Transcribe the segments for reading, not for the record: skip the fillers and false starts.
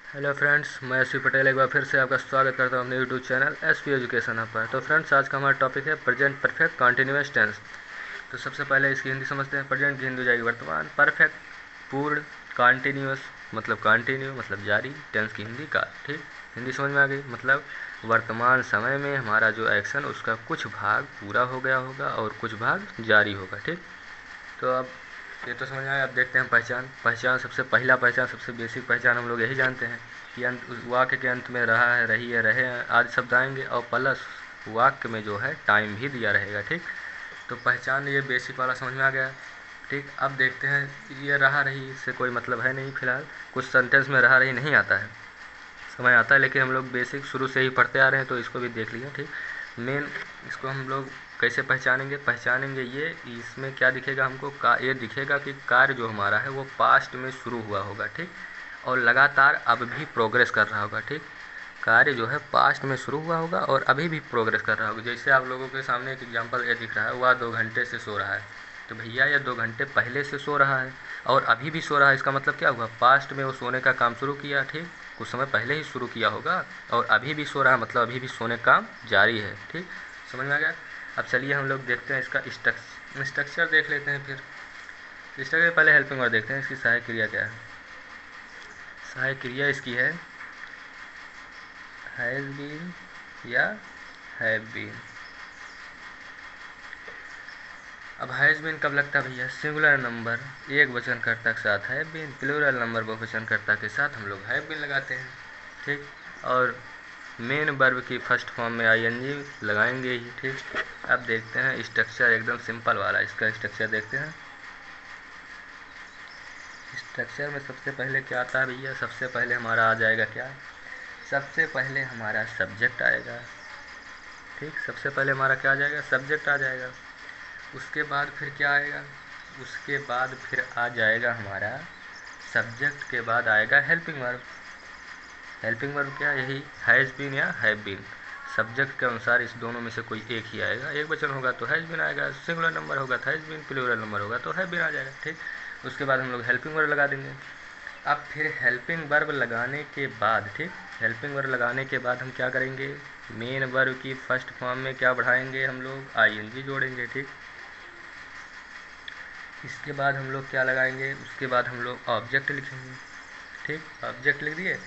Hello friends, मैं SP Patel एक बार फिर से आपका स्वागत करता हूं अपने यूट्यूब चैनल एसपी एजुकेशन पर। तो फ्रेंड्स, आज का हमारा टॉपिक है प्रेजेंट परफेक्ट कॉन्टिन्यूअस टेंस। तो सबसे पहले इसकी हिंदी समझते हैं। प्रेजेंट की हिंदी हो जाएगी वर्तमान, परफेक्ट पूर्ण, कॉन्टिन्यूअस मतलब कंटिन्यू मतलब जारी, टेंस की हिंदी काल। ठीक, हिंदी समझ में आ गई। मतलब वर्तमान समय में हमारा जो एक्शन उसका कुछ भाग पूरा हो गया होगा और कुछ भाग जारी होगा। ठीक, तो अब ये तो समझ में आया। अब देखते हैं पहचान सबसे पहला पहचान, सबसे बेसिक पहचान हम लोग यही जानते हैं कि उस वाक्य के अंत में रहा है, रही है, रहे हैं आदि शब्द आएंगे और प्लस वाक्य में जो है टाइम भी दिया रहेगा। ठीक, तो पहचान ये बेसिक वाला समझ में आ गया। ठीक, अब देखते हैं ये रहा रही से कोई मतलब है नहीं फिलहाल। कुछ सेंटेंस में रहा रही नहीं आता है, समय आता है, लेकिन हम लोग बेसिक शुरू से ही पढ़ते आ रहे हैं तो इसको भी देख लिया। ठीक, मेन इसको हम लोग कैसे पहचानेंगे ये इसमें क्या दिखेगा हमको, ये दिखेगा कि कार्य जो हमारा है वो पास्ट में शुरू हुआ होगा। ठीक, और लगातार अब भी प्रोग्रेस कर रहा होगा। ठीक, कार्य जो है पास्ट में शुरू हुआ होगा और अभी भी प्रोग्रेस कर रहा होगा। जैसे आप लोगों के सामने एक एग्जांपल ये दिख रहा है, वह 2 घंटे से सो रहा है। तो भैया ये 2 घंटे पहले से सो रहा है और अभी भी सो रहा है, इसका मतलब क्या हुआ, पास्ट में वो सोने का काम शुरू किया। ठीक, कुछ समय पहले ही शुरू किया होगा और अभी भी सो रहा है, मतलब अभी भी सोने का काम जारी है। ठीक, समझ में आ गया। अब चलिए हम लोग देखते हैं इसका स्ट्रक्चर देख लेते हैं। फिर स्ट्रक्चर पहले हेल्पिंग वर्ड देखते हैं, इसकी सहायक क्रिया क्या है। सहायक क्रिया इसकी है हैज़ बीन या हैव बीन। अब हैज़ बीन कब लगता है भैया, सिंगुलर नंबर एक वचनकर्ता के साथ हैव बीन, प्लूरल नंबर बहुवचनकर्ता के साथ हम लोग हैव बीन लगाते हैं। ठीक, और मेन वर्ब की फर्स्ट फॉर्म में आईएनजी लगाएंगे ही। ठीक, अब देखते हैं स्ट्रक्चर एकदम सिंपल वाला, इसका स्ट्रक्चर देखते हैं। स्ट्रक्चर में सबसे पहले क्या आता है भैया, सबसे पहले हमारा आ जाएगा क्या, सबसे पहले हमारा सब्जेक्ट आएगा। ठीक, सबसे पहले हमारा क्या आ जाएगा, सब्जेक्ट आ जाएगा। उसके बाद फिर क्या आएगा, उसके बाद फिर आ जाएगा हमारा सब्जेक्ट के बाद आएगा हेल्पिंग वर्ब। हेल्पिंग वर्ब क्या, यही हैज़ बीन या हैव बीन। सब्जेक्ट के अनुसार इस दोनों में से कोई एक ही आएगा। एक वचन होगा तो हैज़ बीन आएगा, सिंगुलर नंबर होगा तो हैज़ बीन, प्लूरल नंबर होगा तो हैव बीन आ जाएगा। ठीक, उसके बाद हम लोग हेल्पिंग वर्ब लगा देंगे। अब फिर हेल्पिंग वर्ब लगाने के बाद, ठीक, हेल्पिंग वर्ब लगाने के बाद हम क्या करेंगे, मेन वर्ब की फर्स्ट फॉर्म में क्या बढ़ाएंगे हम लोग, आईएनजी जोड़ेंगे। ठीक, इसके बाद हम लोग क्या लगाएंगे, उसके बाद हम लोग ऑब्जेक्ट लिखेंगे। ठीक, ऑब्जेक्ट लिख दिए।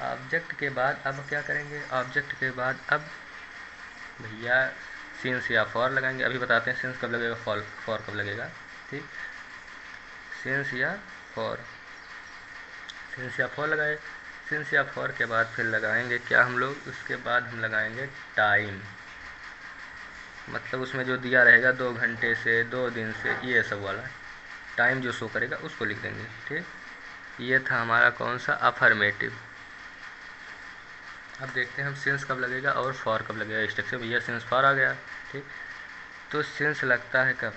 ऑब्जेक्ट के बाद अब क्या करेंगे, ऑब्जेक्ट के बाद अब भैया सिंस या फॉर लगाएंगे। अभी बताते हैं सिंस कब लगेगा, फॉर कब लगेगा। ठीक, सिंस या फॉर, सिंस या फॉर लगाए। सिंस या फॉर के बाद फिर लगाएंगे क्या हम लोग, उसके बाद हम लगाएंगे टाइम, मतलब उसमें जो दिया रहेगा 2 घंटे से, 2 दिन से, ये सब वाला टाइम जो शो करेगा उसको लिख देंगे। ठीक, ये था हमारा कौन सा, अफर्मेटिव। अब देखते हैं हम सिंस कब लगेगा और फॉर कब लगेगा। स्ट्रक्चर भैया सिंस फॉर आ गया। ठीक, तो सिंस लगता है कब,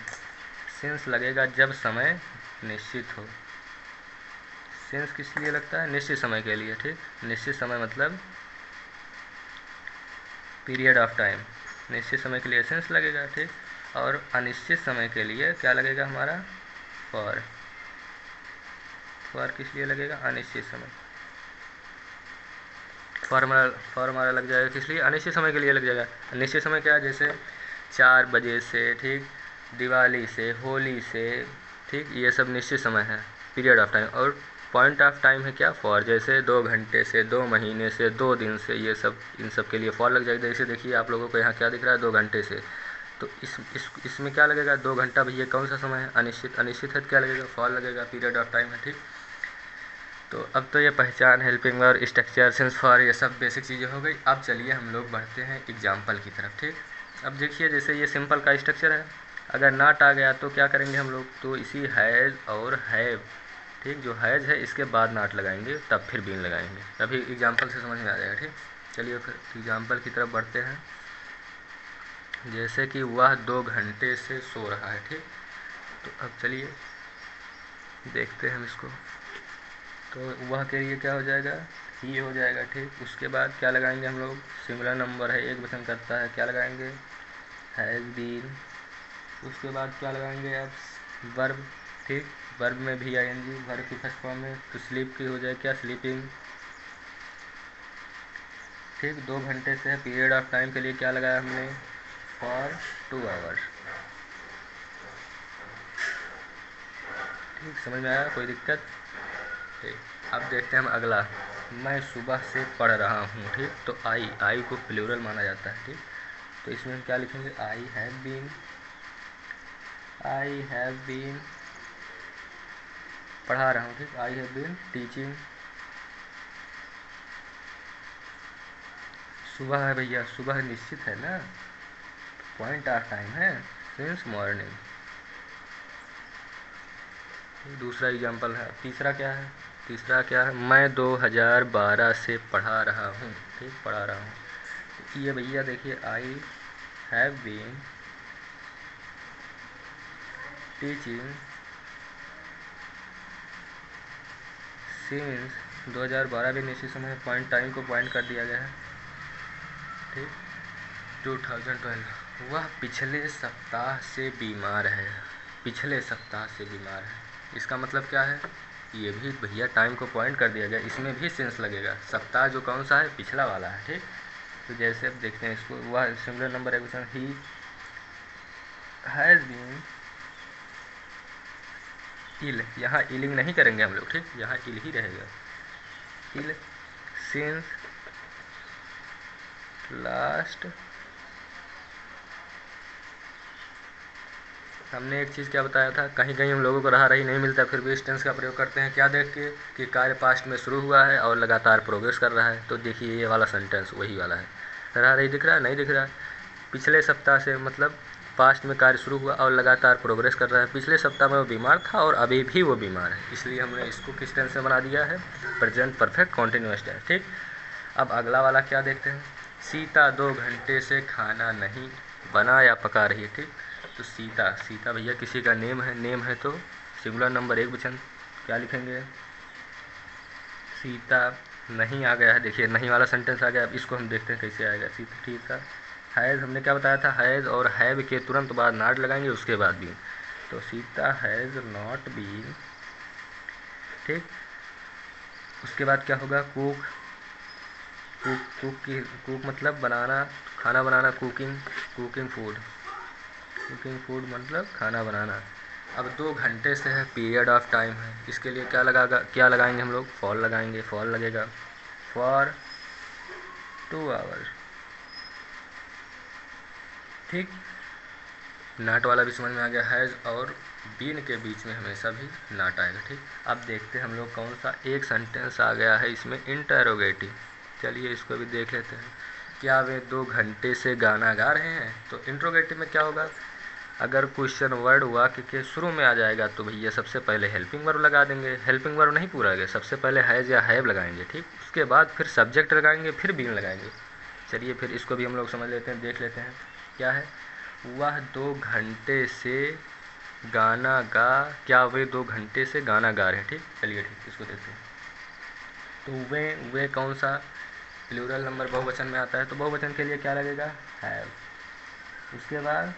सिंस लगेगा जब समय निश्चित हो। सिंस किस लिए लगता है, निश्चित समय के लिए। ठीक, निश्चित समय मतलब पीरियड ऑफ टाइम, निश्चित समय के लिए सिंस लगेगा। ठीक, और अनिश्चित समय के लिए क्या लगेगा हमारा, फॉर। फॉर किस लिए लगेगा, अनिश्चित समय। फॉर हमारा लग जाएगा किस लिए, अनिश्चित समय के लिए लग जाएगा। अनिश्चित समय क्या है, जैसे 4 बजे से, ठीक, दिवाली से, होली से, ठीक, ये सब निश्चित समय है, पीरियड ऑफ टाइम। और पॉइंट ऑफ टाइम है क्या, फॉर, जैसे 2 घंटे से, 2 महीने से, 2 दिन से, ये सब, इन सब के लिए फॉर लग जाएगा। जैसे देखिए आप लोगों को यहाँ क्या दिख रहा है, 2 घंटे से, तो इसमें क्या लगेगा, 2 घंटा भैया कौन सा समय है, अनिश्चित। अनिश्चित है तो क्या लगेगा, फॉर लगेगा, पीरियड ऑफ टाइम है। ठीक, तो अब तो ये पहचान, helping verb, structure, since for, ये सब बेसिक चीज़ें हो गई। अब चलिए हम लोग बढ़ते हैं एग्जाम्पल की तरफ। ठीक, अब देखिए जैसे ये सिंपल का स्ट्रक्चर है, अगर नॉट आ गया तो क्या करेंगे हम लोग, तो इसी हैज़ और हैव, ठीक, जो हैज़ है इसके बाद नॉट लगाएंगे, तब फिर बीन लगाएंगे, तभी एग्जाम्पल से समझ में आ जाएगा। ठीक, चलिए फिर एग्जाम्पल की तरफ बढ़ते हैं। जैसे कि वह 2 घंटे से सो रहा है। ठीक, तो अब चलिए देखते हैं हम इसको। तो वह के लिए क्या हो जाएगा, ही हो जाएगा। ठीक, उसके बाद क्या लगाएंगे हम लोग, सिंगुलर नंबर है, एक वचन करता है, क्या लगाएंगे, हैज़ बीन। उसके बाद क्या लगाएंगे, अब वर्ब। ठीक, वर्ब में भी आएंगी, वर्ब की फर्स्ट फॉर्म में, तो स्लीप की हो जाए क्या, स्लीपिंग। ठीक। 2 घंटे से है, पीरियड ऑफ टाइम के लिए क्या लगाया हमने, फॉर 2 आवर्स। ठीक, समझ में आया, कोई दिक्कत? ठीक, अब देखते हैं हम अगला। मैं सुबह से पढ़ रहा हूँ। ठीक, तो आई को प्लूरल माना जाता है। ठीक, तो इसमें हम क्या लिखेंगे, आई हैव बीन पढ़ा रहा हूँ। ठीक, आई हैव बीन टीचिंग। सुबह है भैया, सुबह निश्चित है ना, पॉइंट ऑफ टाइम है, सिंस मॉर्निंग। दूसरा एग्जाम्पल है। तीसरा क्या है, मैं 2012 से पढ़ा रहा हूँ। ठीक, पढ़ा रहा हूँ। ये भैया देखिए, I have been teaching since 2012 भी निश्चित समय, पॉइंट टाइम को पॉइंट कर दिया गया है। ठीक, 2012। वह पिछले सप्ताह से बीमार है। पिछले सप्ताह से बीमार है, इसका मतलब क्या है, ये भी भैया टाइम को पॉइंट कर दिया गया, इसमें भी सेंस लगेगा। सप्ताह जो कौन सा है, पिछला वाला है। ठीक, तो जैसे अब देखते हैं इसको, वह singular number action, he has been ill, यहाँ इलिंग नहीं करेंगे हम लोग। ठीक, यहाँ इल ही रहेगा, इल सिंस लास्ट। हमने एक चीज़ क्या बताया था, कहीं कहीं हम लोगों को रहा रही नहीं मिलता, फिर भी इस टेंस का प्रयोग करते हैं। क्या देख के कि कार्य पास्ट में शुरू हुआ है और लगातार प्रोग्रेस कर रहा है। तो देखिए ये वाला सेंटेंस वही वाला है। रहा रही दिख रहा है, नहीं दिख रहा है। पिछले सप्ताह से मतलब पास्ट में कार्य शुरू हुआ और लगातार प्रोग्रेस कर रहा है। पिछले सप्ताह में वो बीमार था और अभी भी वो बीमार है, इसलिए हमने इसको किस टेंस में बना दिया है, प्रेजेंट परफेक्ट कॉन्टिन्यूअस टेंस। ठीक, अब अगला वाला क्या देखते हैं, सीता 2 घंटे से खाना नहीं बना या पका रही है। ठीक, तो सीता भैया किसी का नेम है तो सिंगुलर नंबर एक वचन, क्या लिखेंगे, सीता नहीं आ गया है। देखिए नहीं वाला सेंटेंस आ गया। अब इसको हम देखते हैं कैसे आएगा। सीता, ठीक है। हैज़ हमने क्या बताया था, हैज़ और हैव के तुरंत बाद नॉट लगाएंगे, उसके बाद बीन। तो सीता हैज़ नॉट बीन। ठीक, उसके बाद क्या होगा, कुक मतलब बनाना, खाना बनाना, कुकिंग फूड मतलब खाना बनाना। अब 2 घंटे से है, पीरियड ऑफ टाइम है, इसके लिए क्या लगाएंगे हम लोग, फॉर लगाएंगे, फॉर लगेगा, फॉर 2 आवर्स। ठीक, नाट वाला भी समझ में आ गया। हैज़ और बीन के बीच में हमेशा भी नाट आएगा। ठीक, अब देखते हैं हम लोग कौन सा एक सेंटेंस आ गया है इसमें, इंटरोगेटिव। चलिए इसको भी देख लेते हैं। क्या वे 2 घंटे से गाना गा रहे हैं, तो इंट्रोगेटिव में क्या होगा, अगर क्वेश्चन वर्ड वाक्य के शुरू में आ जाएगा तो भैया सबसे पहले हेल्पिंग वर्ब लगा देंगे। हेल्पिंग वर्ब नहीं पूरा है, सबसे पहले हैज़ या हैव लगाएंगे। ठीक, उसके बाद फिर सब्जेक्ट लगाएंगे, फिर बीन लगाएंगे। चलिए फिर इसको भी हम लोग समझ लेते हैं, देख लेते हैं। क्या है, वह 2 घंटे से गाना गा, क्या वे 2 घंटे से गाना गा रहे हैं। ठीक, चलिए ठीक, इसको देखते हैं। तो वे कौन सा प्लूरल नंबर बहुवचन में आता है, तो बहुवचन के लिए क्या लगेगा, हैव। उसके बाद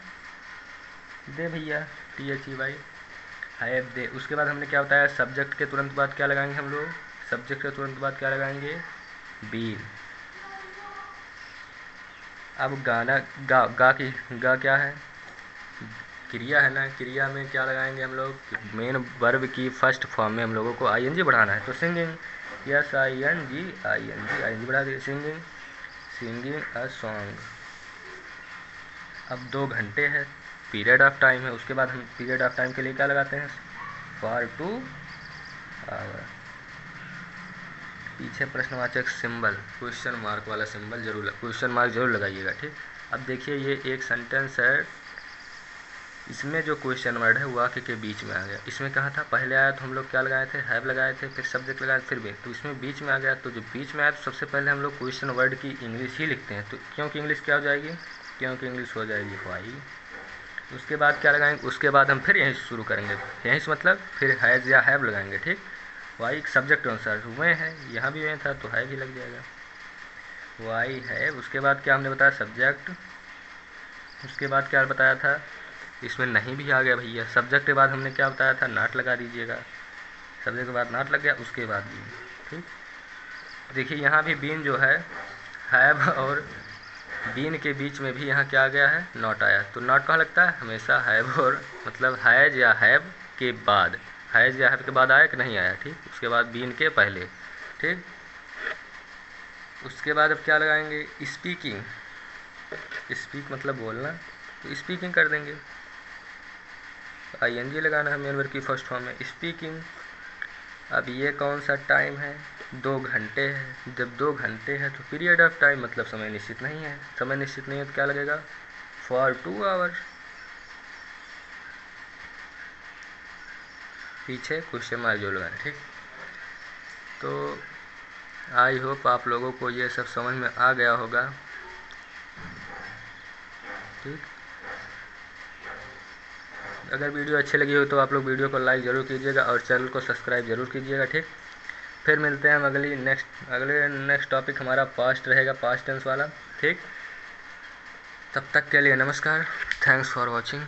दे भैया, THEY, हैव दे। उसके बाद हमने क्या बताया, सब्जेक्ट के तुरंत बाद क्या लगाएंगे हम लोग, सब्जेक्ट के तुरंत बाद क्या लगाएंगे, बीन। अब गाना गा क्या है, क्रिया है ना, क्रिया में क्या लगाएंगे हम लोग, मेन वर्ब की फर्स्ट फॉर्म में हम लोगों को ING बढ़ाना है। तो सिंगिंग, यस ING बढ़ा दिए, सिंगिंग अ सॉन्ग। अब 2 घंटे है, पीरियड ऑफ टाइम है, उसके बाद हम पीरियड ऑफ टाइम के लिए क्या लगाते हैं, फॉर 2 आवर। पीछे प्रश्नवाचक सिंबल, क्वेश्चन मार्क वाला सिंबल जरूर, क्वेश्चन मार्क जरूर लगाइएगा। ठीक, अब देखिए ये एक सेंटेंस है, इसमें जो क्वेश्चन वर्ड है वाक्य के बीच में आ गया। इसमें कहा था पहले आया तो हम लोग क्या लगाए थे, हैव लगाए थे, फिर सब्जेक्ट लगाए, फिर भी, तो इसमें बीच में आ गया। तो जो बीच में आया तो सबसे पहले हम लोग क्वेश्चन वर्ड की इंग्लिश ही लिखते हैं। तो क्योंकि इंग्लिश क्या हो जाएगी, क्योंकि इंग्लिश हो जाएगी वाई। उसके बाद क्या लगाएंगे, उसके बाद हम फिर यहीं से शुरू करेंगे, यहीं से मतलब फिर हैज़ या हैव लगाएंगे। ठीक, वाई सब्जेक्ट अनुसार वे है, यहाँ भी वे था तो है भी लग जाएगा, वाई है। उसके बाद क्या हमने बताया, सब्जेक्ट। उसके बाद क्या बताया था, इसमें नहीं भी आ गया भैया। सब्जेक्ट के बाद हमने क्या बताया था, नाट लगा दीजिएगा, सब्जेक्ट के बाद नाट लग गया, उसके बाद बीन। ठीक, देखिए यहाँ भी बीन जो है हैव और बीन के बीच में भी यहाँ क्या आ गया है, नॉट आया। तो नॉट कहाँ लगता है, हमेशा हैव और मतलब हैज या हैव के बाद, हैज या हैव के बाद आया कि नहीं आया, ठीक। उसके बाद बीन के पहले, ठीक। उसके बाद अब क्या लगाएंगे, स्पीकिंग। स्पीक मतलब बोलना, तो स्पीकिंग कर देंगे, ING लगाना है मेन वर्ब की फर्स्ट फॉर्म में, स्पीकिंग। अब ये कौन सा टाइम है, 2 घंटे है। जब 2 घंटे है तो पीरियड ऑफ टाइम मतलब समय निश्चित नहीं है। समय निश्चित नहीं है तो क्या लगेगा, फॉर 2 आवर्स। पीछे क्वेश्चन मार्क जो लगाना, ठीक। तो आई होप आप लोगों को ये सब समझ में आ गया होगा, ठीक। अगर वीडियो अच्छी लगी हो तो आप लोग वीडियो को लाइक ज़रूर कीजिएगा और चैनल को सब्सक्राइब ज़रूर कीजिएगा, ठीक। फिर मिलते हैं हम अगले नेक्स्ट टॉपिक हमारा पास्ट रहेगा, पास्ट टेंस वाला, ठीक। तब तक के लिए नमस्कार, थैंक्स फॉर वॉचिंग।